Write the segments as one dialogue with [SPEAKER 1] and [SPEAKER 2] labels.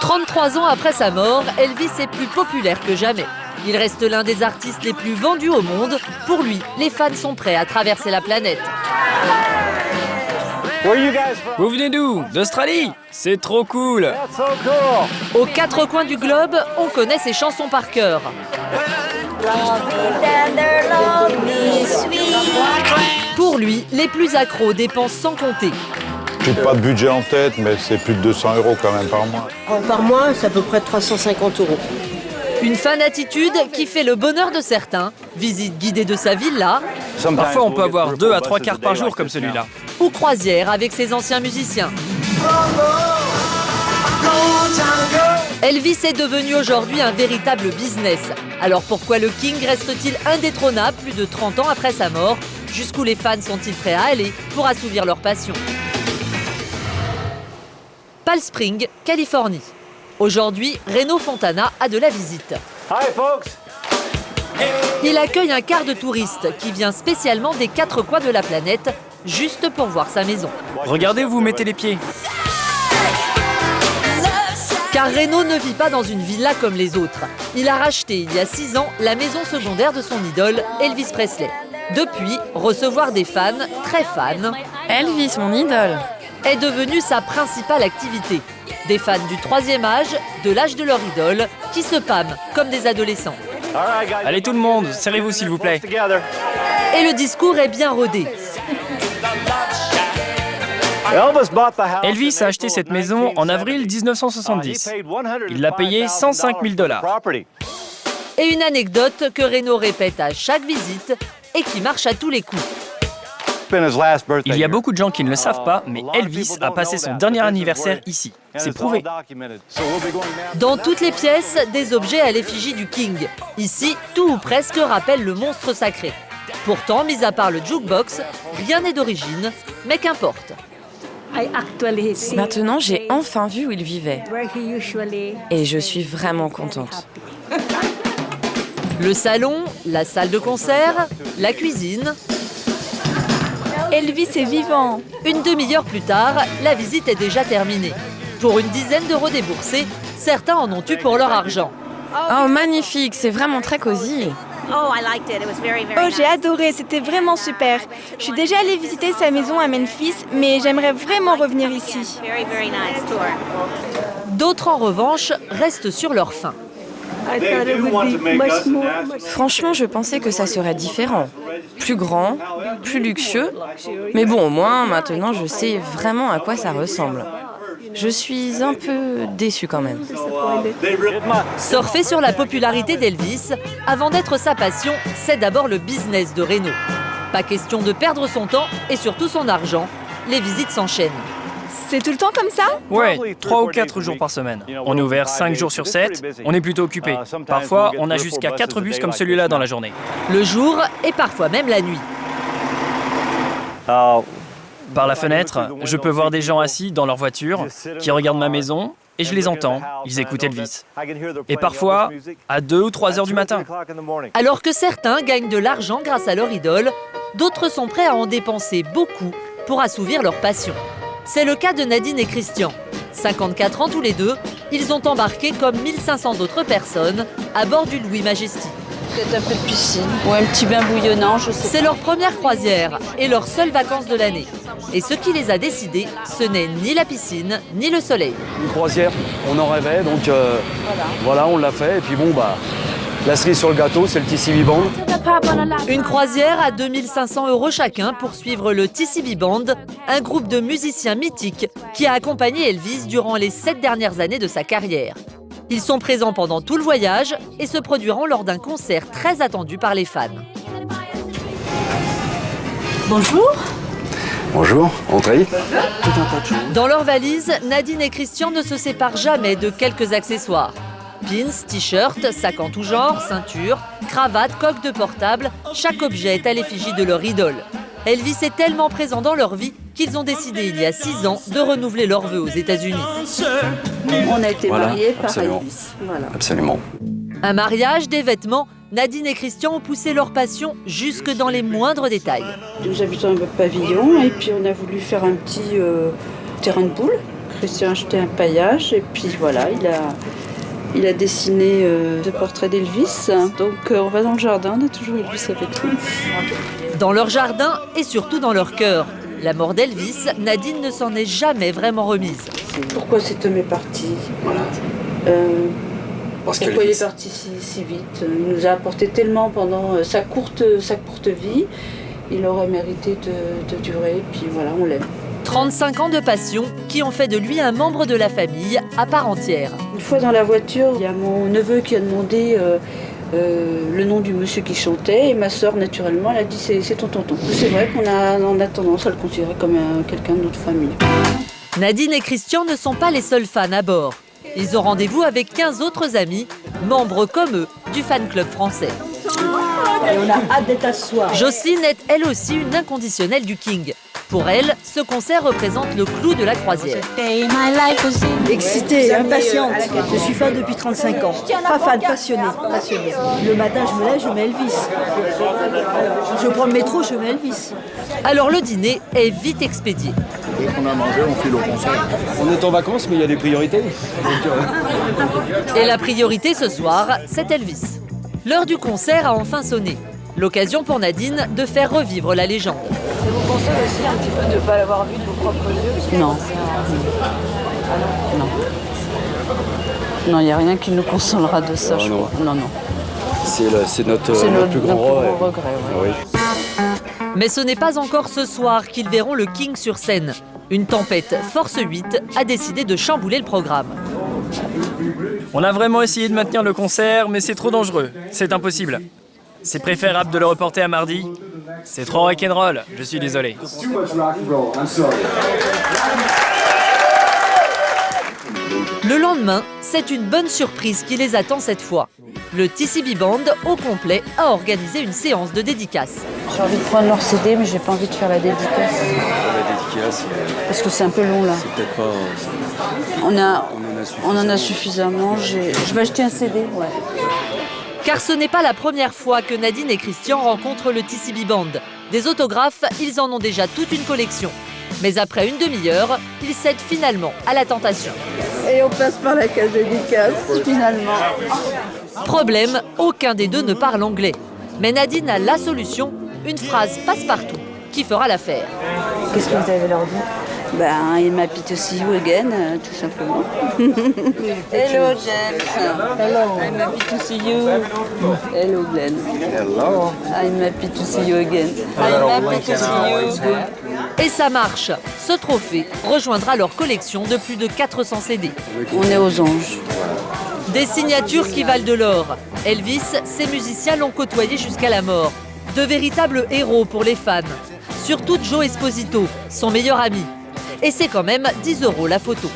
[SPEAKER 1] 33 ans après sa mort, Elvis est plus populaire que jamais. Il reste l'un des artistes les plus vendus au monde. Pour lui, les fans sont prêts à traverser la planète.
[SPEAKER 2] Vous venez d'où? D'Australie? C'est trop cool!
[SPEAKER 1] Aux quatre coins du globe, on connaît ses chansons par cœur. Pour lui, les plus accros dépensent sans compter.
[SPEAKER 3] Je n'ai pas de budget en tête, mais c'est plus de 200 € quand même par mois.
[SPEAKER 4] Par mois, c'est à peu près 350 €.
[SPEAKER 1] Une fan attitude qui fait le bonheur de certains. Visite guidée de sa villa.
[SPEAKER 2] Parfois, on peut avoir 2 à 3 quarts par jour comme celui-là.
[SPEAKER 1] Ou croisière avec ses anciens musiciens. Elvis est devenu aujourd'hui un véritable business. Alors pourquoi le King reste-t-il indétrônable plus de 30 ans après sa mort? Jusqu'où les fans sont-ils prêts à aller pour assouvir leur passion? Palm Springs, Californie. Aujourd'hui, Reno Fontana a de la visite.
[SPEAKER 5] Hi folks.
[SPEAKER 1] Il accueille un quart de touristes qui vient spécialement des quatre coins de la planète, juste pour voir sa maison.
[SPEAKER 2] Regardez où vous mettez les pieds.
[SPEAKER 1] Car Reno ne vit pas dans une villa comme les autres. Il a racheté il y a 6 ans la maison secondaire de son idole, Elvis Presley. Depuis, recevoir des fans, très fans,
[SPEAKER 6] Elvis, mon idole.
[SPEAKER 1] est devenu sa principale activité. Des fans du 3e âge, de l'âge de leur idole, qui se pâment comme des adolescents.
[SPEAKER 2] Allez tout le monde, serrez-vous s'il vous plaît.
[SPEAKER 1] Et le discours est bien rodé.
[SPEAKER 2] Elvis a acheté cette maison en avril 1970. Il l'a payée 105 000 $.
[SPEAKER 1] Et une anecdote que Reno répète à chaque visite et qui marche à tous les coups.
[SPEAKER 2] Il y a beaucoup de gens qui ne le savent pas, mais Elvis a passé son dernier anniversaire ici. C'est prouvé.
[SPEAKER 1] Dans toutes les pièces, des objets à l'effigie du King. Ici, tout ou presque rappelle le monstre sacré. Pourtant, mis à part le jukebox, rien n'est d'origine, mais qu'importe.
[SPEAKER 6] Maintenant, j'ai enfin vu où il vivait. Et je suis vraiment contente.
[SPEAKER 1] Le salon, la salle de concert, la cuisine.
[SPEAKER 7] Elvis est vivant.
[SPEAKER 1] Une demi-heure plus tard, la visite est déjà terminée. Pour une dizaine d'euros déboursés, certains en ont eu pour leur argent.
[SPEAKER 6] Oh, magnifique, c'est vraiment très cosy.
[SPEAKER 7] Oh, j'ai adoré, c'était vraiment super. Je suis déjà allée visiter sa maison à Memphis, mais j'aimerais vraiment revenir ici.
[SPEAKER 1] D'autres, en revanche, restent sur leur faim.
[SPEAKER 6] Franchement, je pensais que ça serait différent. Plus grand, plus luxueux. Mais bon, au moins, maintenant, je sais vraiment à quoi ça ressemble. Je suis un peu déçue quand même.
[SPEAKER 1] Surfer sur la popularité d'Elvis, avant d'être sa passion, c'est d'abord le business de Reno. Pas question de perdre son temps et surtout son argent. Les visites s'enchaînent.
[SPEAKER 7] C'est tout le temps comme ça?
[SPEAKER 2] Ouais, 3 ou 4 jours par semaine. On est ouvert 5 jours sur 7, on est plutôt occupé. Parfois, on a jusqu'à 4 bus comme celui-là dans la journée.
[SPEAKER 1] Le jour et parfois même la nuit.
[SPEAKER 2] Par la fenêtre, je peux voir des gens assis dans leur voiture, qui regardent ma maison, et je les entends, ils écoutent Elvis. Et parfois, à 2 ou 3 heures du matin.
[SPEAKER 1] Alors que certains gagnent de l'argent grâce à leur idole, d'autres sont prêts à en dépenser beaucoup pour assouvir leur passion. C'est le cas de Nadine et Christian. 54 ans tous les deux, ils ont embarqué comme 1500 autres personnes à bord du Louis Majesty.
[SPEAKER 8] Peut-être un peu de piscine ou un petit bain bouillonnant, je sais.
[SPEAKER 1] C'est leur première croisière et leurs seules vacances de l'année. Et ce qui les a décidés, ce n'est ni la piscine, ni le soleil.
[SPEAKER 9] Une croisière, on en rêvait, donc voilà, on l'a fait. Et puis bon, la cerise sur le gâteau, c'est le TCB Band.
[SPEAKER 1] Une croisière à 2500 € chacun pour suivre le TCB Band, un groupe de musiciens mythiques qui a accompagné Elvis durant les 7 dernières années de sa carrière. Ils sont présents pendant tout le voyage et se produiront lors d'un concert très attendu par les fans.
[SPEAKER 4] Bonjour.
[SPEAKER 9] Bonjour, entrez.
[SPEAKER 1] Dans leur valise, Nadine et Christian ne se séparent jamais de quelques accessoires. Pins, t-shirts, sacs en tout genre, ceintures, cravates, coques de portable, chaque objet est à l'effigie de leur idole. Elvis est tellement présent dans leur vie qu'ils ont décidé il y a 6 ans de renouveler leurs vœux aux États-Unis.
[SPEAKER 8] On a été mariés par
[SPEAKER 9] absolument.
[SPEAKER 8] Elvis. Voilà.
[SPEAKER 9] Absolument.
[SPEAKER 1] Un mariage, des vêtements, Nadine et Christian ont poussé leur passion jusque dans les moindres détails.
[SPEAKER 8] Nous habitons un pavillon et puis on a voulu faire un petit terrain de poule Christian a acheté un paillage et puis voilà, il a dessiné le portrait d'Elvis. Donc on va dans le jardin, on a toujours Elvis avec nous.
[SPEAKER 1] Dans leur jardin et surtout dans leur cœur. La mort d'Elvis, Nadine ne s'en est jamais vraiment remise.
[SPEAKER 8] Pourquoi cet homme est parti? Pourquoi il est parti si vite? Il nous a apporté tellement pendant sa courte vie. Il aurait mérité de durer, puis voilà, on l'aime.
[SPEAKER 1] 35 ans de passion qui ont fait de lui un membre de la famille à part entière.
[SPEAKER 8] Une fois dans la voiture, il y a mon neveu qui a demandé le nom du monsieur qui chantait et ma sœur, naturellement, elle a dit c'est ton tonton. C'est vrai qu'on a tendance à le considérer comme quelqu'un de notre famille.
[SPEAKER 1] Nadine et Christian ne sont pas les seuls fans à bord. Ils ont rendez-vous avec 15 autres amis, membres comme eux du fan club français.
[SPEAKER 4] Et on a hâte d'être à ce soir.
[SPEAKER 1] Jocelyne est elle aussi une inconditionnelle du King. Pour elle, ce concert représente le clou de la croisière.
[SPEAKER 4] Excitée, impatiente. Je suis fan depuis 35 ans. Pas fan, passionnée. Le matin, je me lève, je mets Elvis. Je prends le métro, je mets Elvis.
[SPEAKER 1] Alors le dîner est vite expédié.
[SPEAKER 3] Dès qu'on a mangé, on file au concert.
[SPEAKER 9] On est en vacances, mais il y a des priorités.
[SPEAKER 1] Et la priorité ce soir, c'est Elvis. L'heure du concert a enfin sonné. L'occasion pour Nadine de faire revivre la légende.
[SPEAKER 6] Ça vous console aussi un petit peu de ne pas l'avoir vu de vos propres yeux?
[SPEAKER 8] Non. Non, il n'y a rien qui nous consolera de ça, je crois. Non.
[SPEAKER 9] C'est notre plus grand
[SPEAKER 8] regret. Ouais.
[SPEAKER 9] Oui.
[SPEAKER 1] Mais ce n'est pas encore ce soir qu'ils verront le King sur scène. Une tempête Force 8 a décidé de chambouler le programme.
[SPEAKER 2] On a vraiment essayé de maintenir le concert, mais c'est trop dangereux. C'est impossible. C'est préférable de le reporter à mardi. C'est trop rock'n'roll, je suis désolé.
[SPEAKER 1] Le lendemain, c'est une bonne surprise qui les attend cette fois. Le TCB Band, au complet, a organisé une séance de dédicace.
[SPEAKER 8] J'ai envie de prendre leur CD, mais j'ai pas envie de faire la dédicace.
[SPEAKER 9] La dédicace,
[SPEAKER 8] Parce que c'est un peu long là.
[SPEAKER 9] c'est peut-être pas...
[SPEAKER 8] On en a suffisamment. Je vais acheter un CD, ouais.
[SPEAKER 1] Car ce n'est pas la première fois que Nadine et Christian rencontrent le TCB Band. Des autographes, ils en ont déjà toute une collection. Mais après une demi-heure, ils cèdent finalement à la tentation.
[SPEAKER 8] Et on passe par la case dédicace, finalement.
[SPEAKER 1] Problème, aucun des deux ne parle anglais. Mais Nadine a la solution, une phrase passe-partout qui fera l'affaire.
[SPEAKER 8] Qu'est-ce que vous allez leur dire? I'm happy to see you again, tout simplement. Hello, James. Hello. I'm happy to see you. Hello, Glenn.
[SPEAKER 3] Hello.
[SPEAKER 8] I'm happy to see you again. I'm happy to see you.
[SPEAKER 1] Et ça marche. Ce trophée rejoindra leur collection de plus de 400 CD.
[SPEAKER 8] On est aux anges.
[SPEAKER 1] Des signatures qui valent de l'or. Elvis, ses musiciens l'ont côtoyé jusqu'à la mort. De véritables héros pour les fans. Surtout Joe Esposito, son meilleur ami. Et c'est quand même 10 € la photo.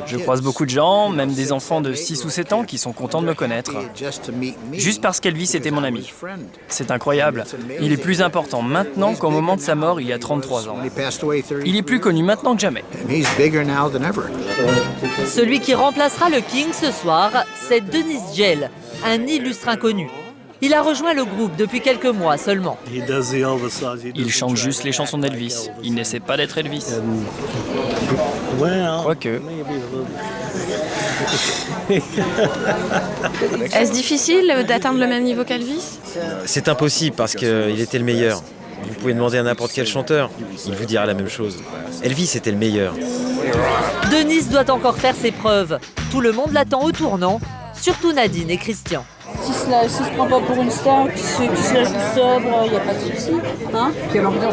[SPEAKER 2] Je croise beaucoup de gens, même des enfants de 6 ou 7 ans qui sont contents de me connaître. Juste parce qu'Elvis était mon ami. C'est incroyable. Il est plus important maintenant qu'au moment de sa mort il y a 33 ans. Il est plus connu maintenant que jamais.
[SPEAKER 1] Celui qui remplacera le King ce soir, c'est Dennis Jell, un illustre inconnu. Il a rejoint le groupe depuis quelques mois seulement.
[SPEAKER 2] Il chante juste les chansons d'Elvis. Il n'essaie pas d'être Elvis. Quoique.
[SPEAKER 6] Est-ce difficile d'atteindre le même niveau qu'Elvis?
[SPEAKER 5] C'est impossible parce qu'il était le meilleur. Vous pouvez demander à n'importe quel chanteur, il vous dira la même chose. Elvis était le meilleur.
[SPEAKER 1] Denis doit encore faire ses preuves. Tout le monde l'attend au tournant, surtout Nadine et Christian.
[SPEAKER 8] Si se prend pas pour une star, qui se la joue sobre, il n'y a pas de souci. Hein?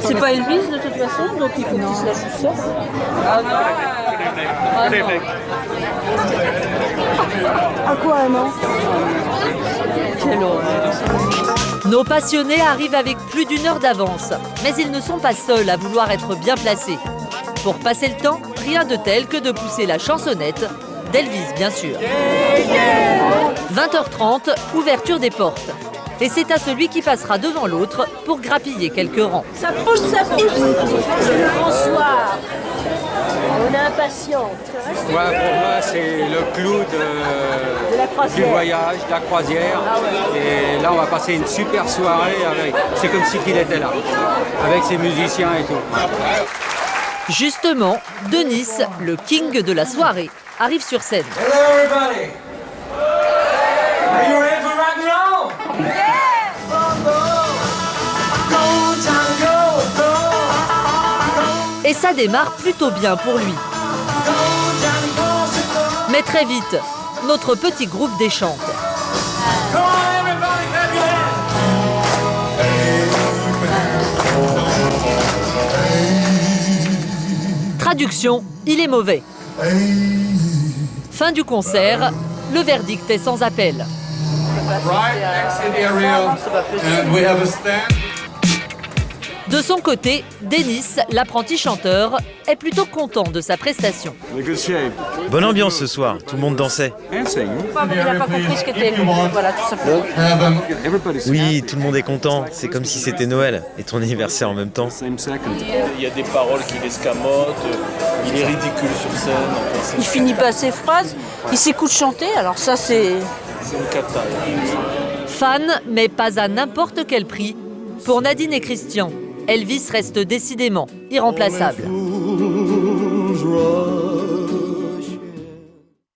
[SPEAKER 8] C'est pas Elvis de toute façon, donc il faut qu'il se la joue sobre. Ah non. Ah non. À quoi non? Quelle horreur.
[SPEAKER 1] Nos passionnés arrivent avec plus d'1 heure d'avance, mais ils ne sont pas seuls à vouloir être bien placés. Pour passer le temps, rien de tel que de pousser la chansonnette d'Elvis, bien sûr. 20h30, ouverture des portes. Et c'est à celui qui passera devant l'autre pour grappiller quelques rangs.
[SPEAKER 4] Ça pousse. C'est le grand soir. On a un impatiente.
[SPEAKER 10] Ouais, pour moi, c'est le clou du voyage, de la croisière. Et là, on va passer une super soirée avec. C'est comme si il était là, avec ses musiciens et tout.
[SPEAKER 1] Justement, Denis, le king de la soirée, arrive sur scène.
[SPEAKER 11] Hello everybody! Are you ready for rock and roll?
[SPEAKER 1] Et ça démarre plutôt bien pour lui. Mais très vite, notre petit groupe déchante. Traduction, il est mauvais. Fin du concert, le verdict est sans appel. De son côté, Denis, l'apprenti chanteur, est plutôt content de sa prestation.
[SPEAKER 5] Bonne ambiance ce soir, tout le monde dansait.
[SPEAKER 8] Il n'a pas compris ce qu'était lui. Voilà, tout simplement.
[SPEAKER 5] Oui, tout le monde est content, c'est comme si c'était Noël et ton anniversaire en même temps.
[SPEAKER 12] Il y a des paroles qui l'escamotent, il est ridicule sur scène. Enfin,
[SPEAKER 8] Il finit pas ses phrases, il s'écoute chanter, alors ça c'est...
[SPEAKER 12] C'est une cata.
[SPEAKER 1] Fan, mais pas à n'importe quel prix. Pour Nadine et Christian, Elvis reste décidément irremplaçable.